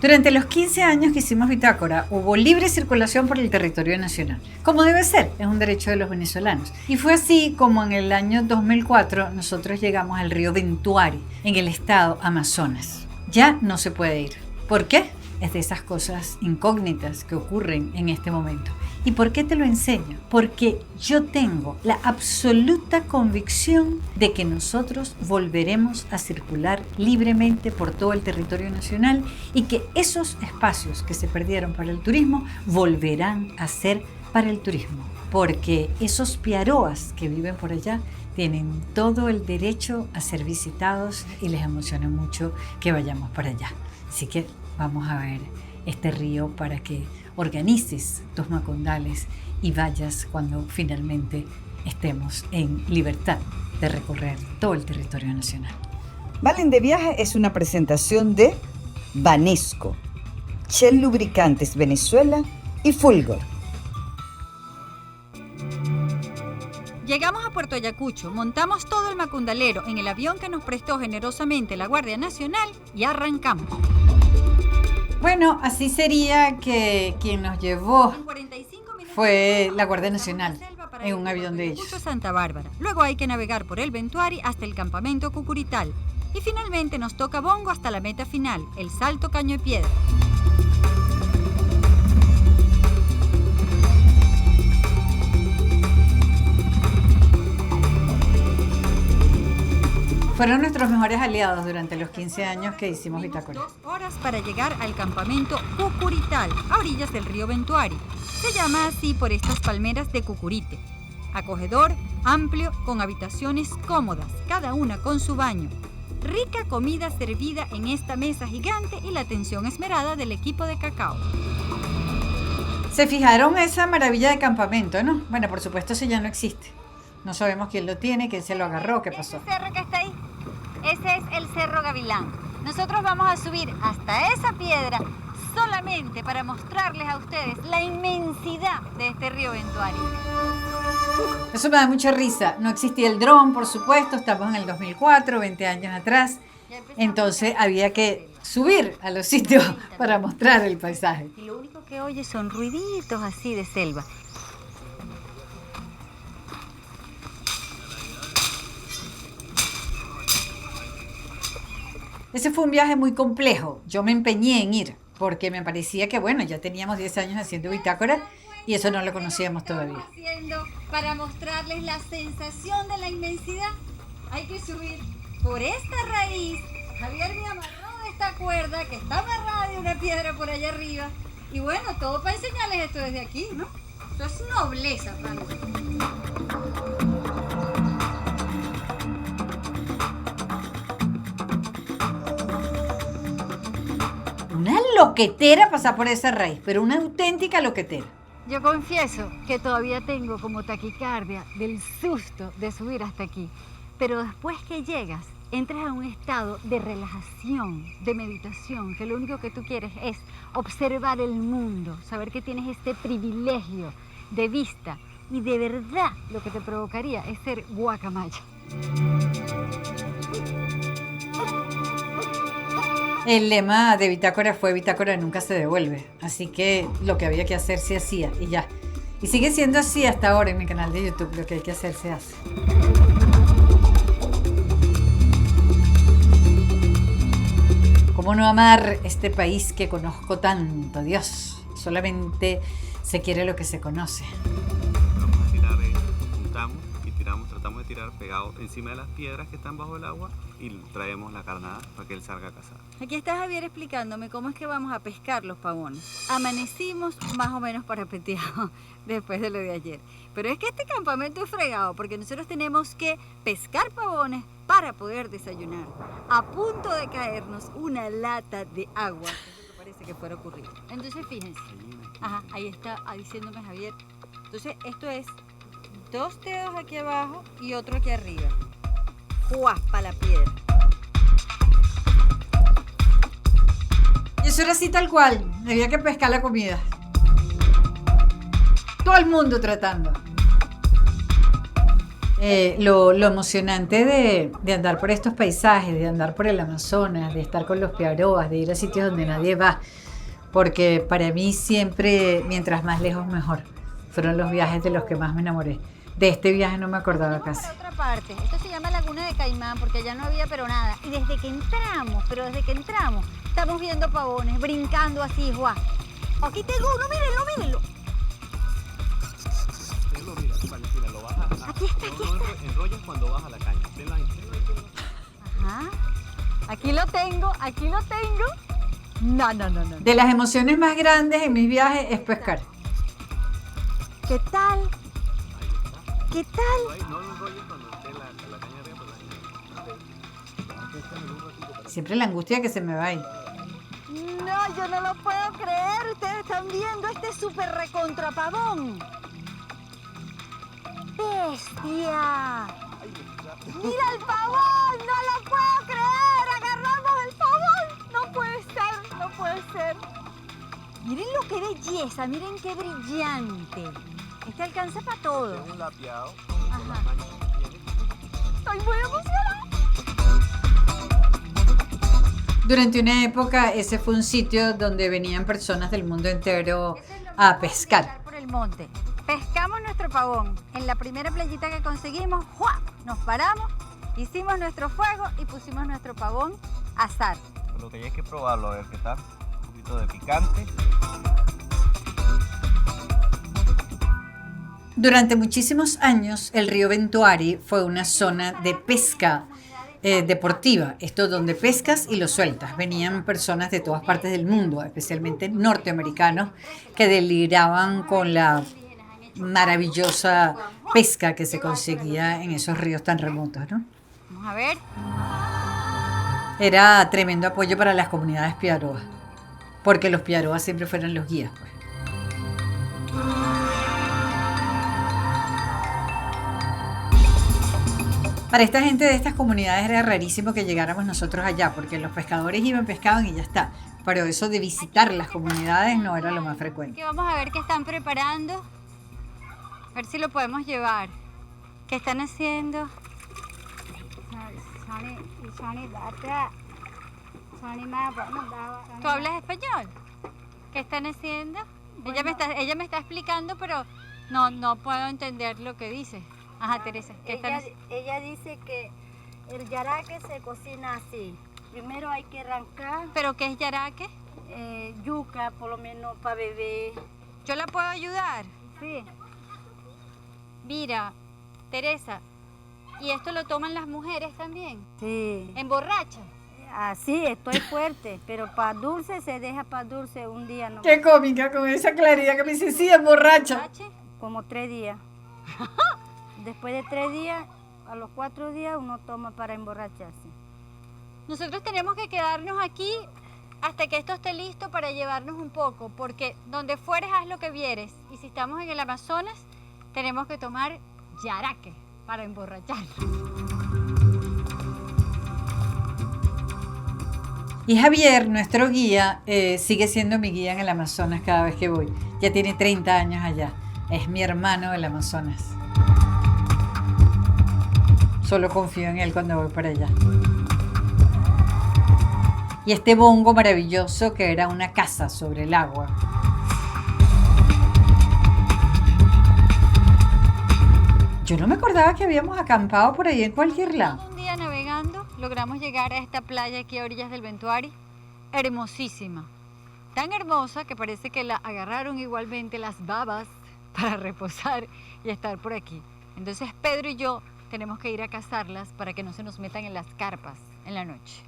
Durante los 15 años que hicimos Bitácora, hubo libre circulación por el territorio nacional, como debe ser, es un derecho de los venezolanos. Y fue así como en el año 2004 nosotros llegamos al río Ventuari, en el estado Amazonas. Ya no se puede ir. ¿Por qué? Es de esas cosas incógnitas que ocurren en este momento. ¿Y por qué te lo enseño? Porque yo tengo la absoluta convicción de que nosotros volveremos a circular libremente por todo el territorio nacional y que esos espacios que se perdieron para el turismo volverán a ser para el turismo. Porque esos piaroas que viven por allá tienen todo el derecho a ser visitados y les emociona mucho que vayamos para allá. Así que vamos a ver este río para que organices tus macondales y vayas cuando finalmente estemos en libertad de recorrer todo el territorio nacional. Valen de Viaje es una presentación de Banesco, Shell Lubricantes Venezuela y Fulgor. Llegamos a Puerto Ayacucho, montamos todo el macundalero en el avión que nos prestó generosamente la Guardia Nacional y arrancamos. Bueno, así sería que quien nos llevó fue la Guardia Nacional en un avión de ellos. Santa Bárbara. Luego hay que navegar por el Ventuari hasta el campamento Cucurital. Y finalmente nos toca Bongo hasta la meta final, el Salto Caño de Piedra. Fueron nuestros mejores aliados durante los 15 años que hicimos Bitácora. 2 horas para llegar al campamento Cucurital, a orillas del río Ventuari. Se llama así por estas palmeras de Cucurite. Acogedor, amplio, con habitaciones cómodas, cada una con su baño. Rica comida servida en esta mesa gigante y la atención esmerada del equipo de cacao. Se fijaron esa maravilla de campamento, ¿no? Bueno, por supuesto ese ya no existe. No sabemos quién lo tiene, quién se lo agarró, qué pasó. ¿Ese cerro que está ahí? Ese es el Cerro Gavilán. Nosotros vamos a subir hasta esa piedra solamente para mostrarles a ustedes la inmensidad de este río Ventuari. Eso me da mucha risa. No existía el dron, por supuesto. Estamos en el 2004, 20 años atrás. Entonces había que subir a los sitios para mostrar el paisaje. Y lo único que oye son ruiditos así de selva. Ese fue un viaje muy complejo. Yo me empeñé en ir porque me parecía que, bueno, ya teníamos 10 años haciendo Bitácora y eso no lo conocíamos todavía. Para mostrarles la sensación de la inmensidad, hay que subir por esta raíz. Javier me amarró de esta cuerda que está amarrada de una piedra por allá arriba. Y bueno, todo para enseñarles esto desde aquí, ¿no? Esto es nobleza, Franco. Una loquetera pasar por esa raíz, pero una auténtica loquetera. Yo confieso que todavía tengo como taquicardia del susto de subir hasta aquí. Pero después que llegas, entras a un estado de relajación, de meditación, que lo único que tú quieres es observar el mundo, saber que tienes este privilegio de vista y de verdad lo que te provocaría es ser guacamaya. El lema de Bitácora fue Bitácora nunca se devuelve, así que lo que había que hacer se hacía y ya. Y sigue siendo así hasta ahora en mi canal de YouTube, lo que hay que hacer se hace. ¿Cómo no amar este país que conozco tanto? Dios, solamente se quiere lo que se conoce. Vamos a tirar, juntamos y tratamos de tirar pegado encima de las piedras que están bajo el agua y traemos la carnada para que él salga a cazar. Aquí está Javier explicándome cómo es que vamos a pescar los pavones. Amanecimos más o menos parapeteados después de lo de ayer. Pero es que este campamento es fregado porque nosotros tenemos que pescar pavones para poder desayunar. A punto de caernos una lata de agua. Eso parece que fuera a ocurrir. Entonces fíjense. Ajá, ahí está diciéndome Javier. Entonces esto es 2 dedos aquí abajo y otro aquí arriba. ¡Juá! Para la piedra. Y eso era así tal cual. Había que pescar la comida. Todo el mundo tratando. Lo emocionante de andar por estos paisajes, de andar por el Amazonas, de estar con los piaroas, de ir a sitios donde nadie va, porque para mí siempre, mientras más lejos mejor. Fueron los viajes de los que más me enamoré. De este viaje no me acordaba casi. Para otra parte, esto se llama Laguna de Caimán porque allá no había pero nada. Y desde que entramos, estamos viendo pavones, brincando así, guau. Aquí tengo uno, mírenlo. Mira, Valentina, lo vas a... Aquí está. No enrolles cuando vas a la caña. Tenlo ahí. Ajá. Aquí lo tengo. No. De las emociones más grandes en mis viajes es pescar. ¿Qué tal? Ahí está. No lo enrolles cuando esté la caña arriba, pero Siempre la angustia que se me va ahí. No, yo no lo puedo creer. Ustedes están viendo este súper recontrapavón. ¡Bestia! ¡Mira el pavón! ¡No lo puedo creer! ¡Agarramos el pavón! No puede ser. Miren lo que belleza, miren qué brillante. Este alcanza para todo. Tiene un lapeado. Ajá. Con la caña que tiene. Estoy muy emocionada. Durante una época ese fue un sitio donde venían personas del mundo entero a pescar. Por el monte. Pescamos nuestro pavón. En la primera playita que conseguimos, ¡juá! Nos paramos, hicimos nuestro fuego y pusimos nuestro pavón a asar. Lo que hay es que probarlo, a ver qué tal. Un poquito de picante. Durante muchísimos años el río Ventuari fue una zona de pesca deportiva, esto donde pescas y lo sueltas. Venían personas de todas partes del mundo, especialmente norteamericanos, que deliraban con la maravillosa pesca que se conseguía en esos ríos tan remotos, ¿no? Vamos a ver. Era tremendo apoyo para las comunidades piaroas, porque los piaroas siempre fueron los guías, pues. Para esta gente de estas comunidades era rarísimo que llegáramos nosotros allá, porque los pescadores iban, pescaban y ya está. Pero eso de visitar las comunidades no era lo más frecuente. Que vamos a ver qué están preparando. A ver si lo podemos llevar. ¿Qué están haciendo? ¿Tú hablas español? ¿Qué están haciendo? Bueno, ella me está explicando, pero no puedo entender lo que dice. Ajá, Teresa. Ella dice que el yaraque se cocina así. Primero hay que arrancar ¿Pero qué es yaraque? yuca, por lo menos para bebé. ¿Yo la puedo ayudar? Sí. Mira, Teresa, ¿y esto lo toman las mujeres también? Sí. ¿Emborracha? Así, estoy fuerte, pero para dulce se deja para dulce un día, no, Qué cómica con esa claridad que me dice, sí, es borracha. ¿Borrache? como 3 días. Después de 3 días, a los 4 días uno toma para emborracharse. Nosotros tenemos que quedarnos aquí hasta que esto esté listo para llevarnos un poco, porque donde fueres haz lo que vieres. Y si estamos en el Amazonas, tenemos que tomar yaraque para emborracharnos. Y Javier, nuestro guía, sigue siendo mi guía en el Amazonas cada vez que voy. Ya tiene 30 años allá. Es mi hermano del Amazonas. Solo confío en él cuando voy para allá. Y este bongo maravilloso que era una casa sobre el agua. Yo no me acordaba que habíamos acampado por ahí en cualquier lado. Un día navegando, logramos llegar a esta playa aquí a orillas del Ventuari, hermosísima. Tan hermosa que parece que la agarraron igualmente las babas para reposar y estar por aquí. Entonces Pedro y yo tenemos que ir a cazarlas para que no se nos metan en las carpas en la noche.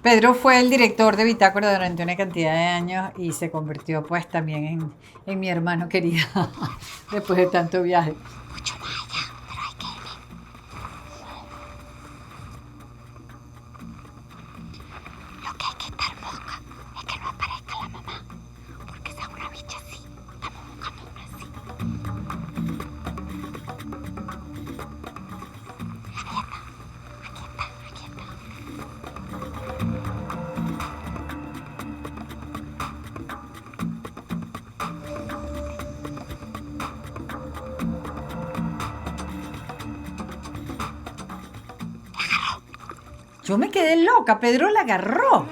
Pedro fue el director de Bitácora durante una cantidad de años y se convirtió pues también en mi hermano querido después de tanto viaje. Mucho más allá, pero hay que irme. Lo que hay que estar mosca es que no aparezca la mamá, porque esa es una bicha así. Estamos buscando una así. Aquí está. Yo me quedé loca, Pedro la agarró.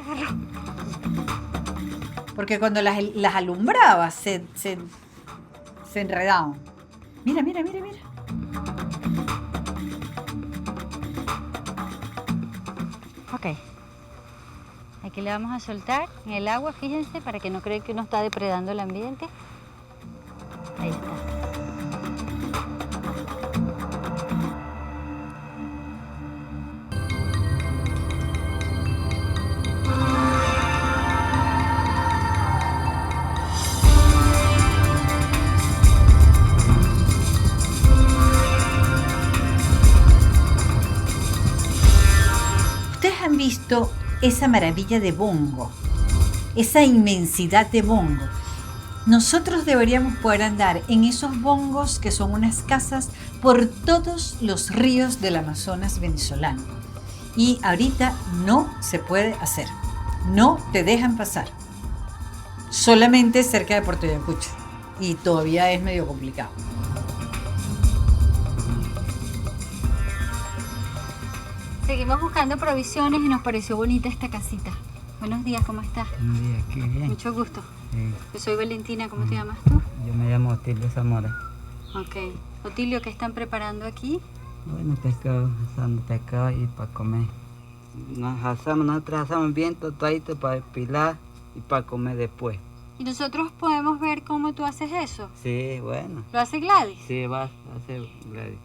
Porque cuando las alumbraba se enredaban. Mira. Ok. Aquí le vamos a soltar en el agua, fíjense, para que no crean que uno está depredando el ambiente. Ahí está. ¿Ustedes han visto esa maravilla de Bongo? Esa inmensidad de Bongo. Nosotros deberíamos poder andar en esos bongos que son unas casas por todos los ríos del Amazonas venezolano. Y ahorita no se puede hacer. No te dejan pasar. Solamente cerca de Puerto Ayacucho. Y todavía es medio complicado. Seguimos buscando provisiones y nos pareció bonita esta casita. Buenos días, ¿cómo estás? Buenos días, qué bien. Mucho gusto. Sí. Yo soy Valentina, ¿cómo te llamas tú? Yo me llamo Otilio Zamora. Ok. Otilio, ¿qué están preparando aquí? Bueno, pescado, asando pescado y para comer. Nosotros asamos bien tostadito para pilar y para comer después. ¿Y nosotros podemos ver cómo tú haces eso? Sí, bueno. ¿Lo hace Gladys? Sí, va a hacer Gladys.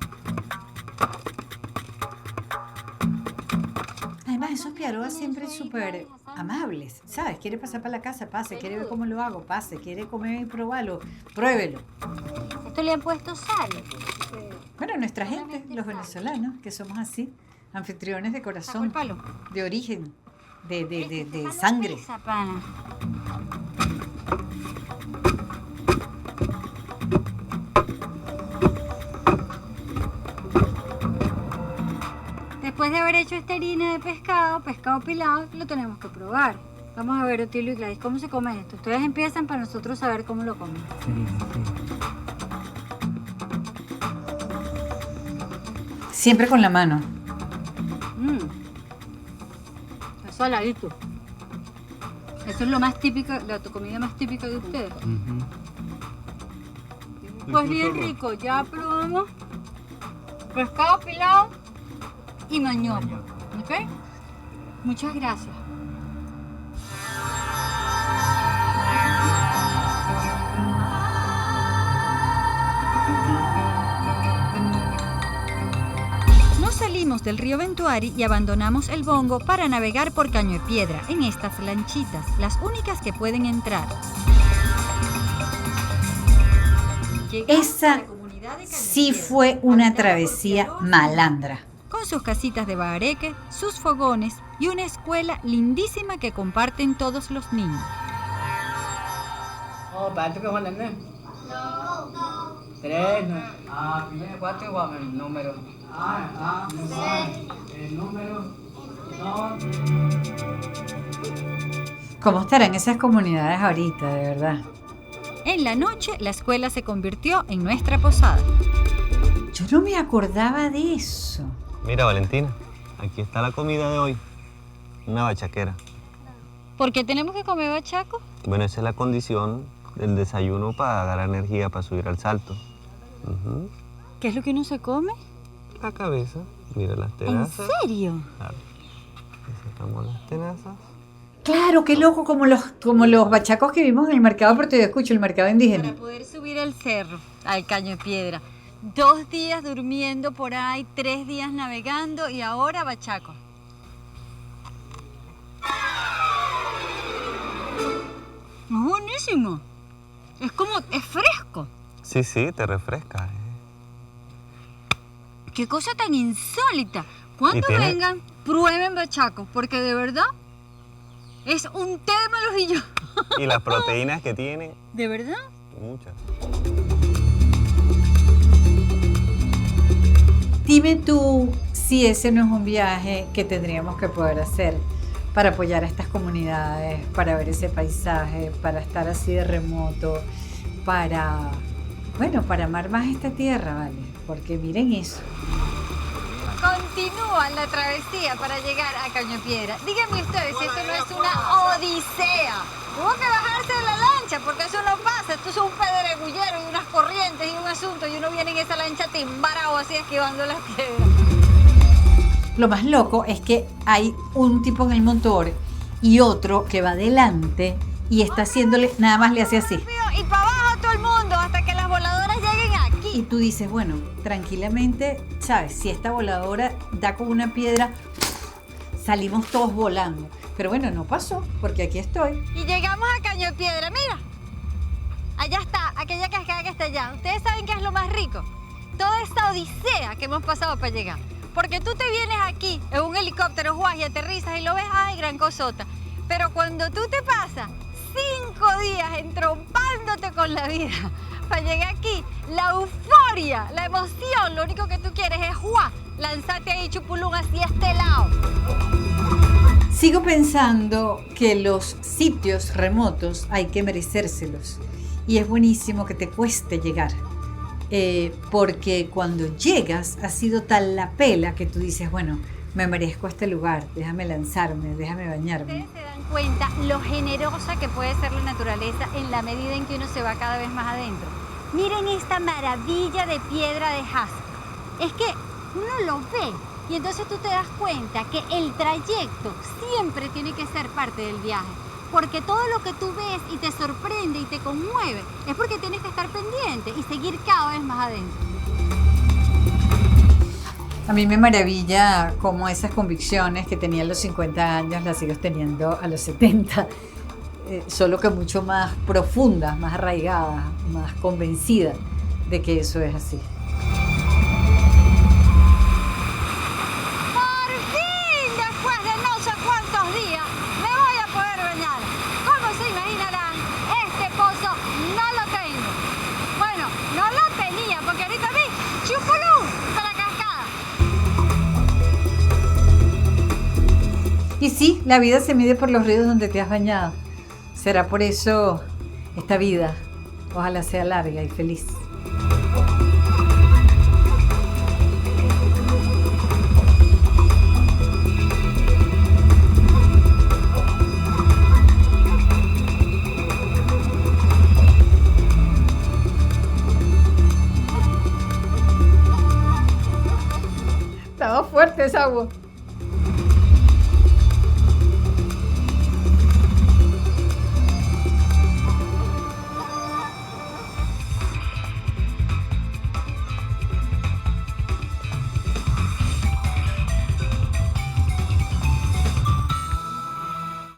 Además, esos piaroas siempre súper amables, ¿sabes? Quiere pasar para la casa, pase. Quiere ver cómo lo hago, pase. Quiere comer y probarlo, pruébelo. ¿Esto le han puesto sal? Bueno, nuestra gente, los venezolanos, que somos así, anfitriones de ¿Sacó el corazón, palo? de origen, de sangre. Pesa, pana. Después de haber hecho esta harina de pescado pilado, lo tenemos que probar. Vamos a ver, Otilio y Gladys, ¿cómo se come esto? Ustedes empiezan para nosotros saber cómo lo comen. Sí. Siempre con la mano. Es saladito. Eso es lo más típico, la comida más típica de ustedes. Ujú. Pues bien rico, ya probamos pescado pilado y mañopo, ¿ok? Muchas gracias. Nos salimos del río Ventuari y abandonamos el Bongo para navegar por Caño de Piedra en estas lanchitas, las únicas que pueden entrar. Llegamos Esa a la comunidad de Caño de sí Piedra, fue una habitada por travesía piaroas malandra. con sus casitas de bahareque, sus fogones y una escuela lindísima que comparten todos los niños. ¿Para tú qué Juan Andrés? No. 3, no. Ah, primero 4 igual el número. El número. No. ¿Cómo estarán esas comunidades ahorita, de verdad? En la noche, la escuela se convirtió en nuestra posada. Yo no me acordaba de eso. Mira, Valentina, aquí está la comida de hoy. Una bachaquera. ¿Por qué tenemos que comer bachaco? Bueno, esa es la condición del desayuno para dar energía para subir al salto. Ujú. ¿Qué es lo que uno se come? La cabeza, mira las ¿En tenazas. serio? Claro. Y sacamos las tenazas. Claro, qué loco, como los bachacos que vimos en el mercado Puerto Ayacucho, el mercado indígena. Para poder subir al cerro, al Caño de Piedra. 2 días durmiendo por ahí, 3 días navegando y ahora bachaco. Es buenísimo. Es fresco. Sí, sí, te refresca. Qué cosa tan insólita. Cuando Y tiene- vengan, prueben bachaco, porque de verdad es un tema, los yo. Y las proteínas que tiene, ¿De verdad? muchas. Dime tú si ese no es un viaje que tendríamos que poder hacer para apoyar a estas comunidades, para ver ese paisaje, para estar así de remoto, para amar más esta tierra, ¿vale? Porque miren eso. continúan la travesía para llegar a Cañopiedra. Díganme ustedes si esto no es una odisea. Hubo que bajarse de la lancha porque eso no pasa. Esto es un pedregullero y unas corrientes y un asunto y uno viene en esa lancha timbarao así esquivando las piedras. Lo más loco es que hay un tipo en el motor y otro que va adelante y está haciéndole, nada más le hace así. Y para abajo todo el mundo hasta que las voladoras lleguen aquí. Y tú dices, bueno, tranquilamente, ¿sabes? Si esta voladora da con una piedra, salimos todos volando. Pero bueno, no pasó, porque aquí estoy. Y llegamos a Cañopiedra, mira. Allá está, aquella cascada que está allá. Ustedes saben qué es lo más rico. Toda esta odisea que hemos pasado para llegar. Porque tú te vienes aquí en un helicóptero, guay, y aterrizas y lo ves, ay, gran cosota. Pero cuando tú te pasas 5 días entrompándote con la vida para llegar aquí, la euforia, la emoción, lo único que tú quieres es, ¡juá!, lanzarte ahí chupulún hacia este lado. Sigo pensando que los sitios remotos hay que merecérselos. Y es buenísimo que te cueste llegar. Porque cuando llegas ha sido tal la pela que tú dices, bueno, me merezco este lugar, déjame lanzarme, déjame bañarme. Ustedes se dan cuenta lo generosa que puede ser la naturaleza en la medida en que uno se va cada vez más adentro. Miren esta maravilla de piedra de jaspe. Es que uno lo ve y entonces tú te das cuenta que el trayecto siempre tiene que ser parte del viaje. Porque todo lo que tú ves y te sorprende y te conmueve es porque tienes que estar pendiente y seguir cada vez más adentro. A mí me maravilla cómo esas convicciones que tenía a los 50 años las sigo teniendo a los 70, solo que mucho más profundas, más arraigadas, más convencida de que eso es así. Por fin, después de no sé cuántos días, me voy a poder bañar. Como se imaginarán, este pozo no lo tengo. Bueno, no lo tenía porque ahorita vi chupulú para la cascada. Y sí, la vida se mide por los ríos donde te has bañado. Será por eso esta vida, ojalá sea larga y feliz. Estaba fuerte esa agua.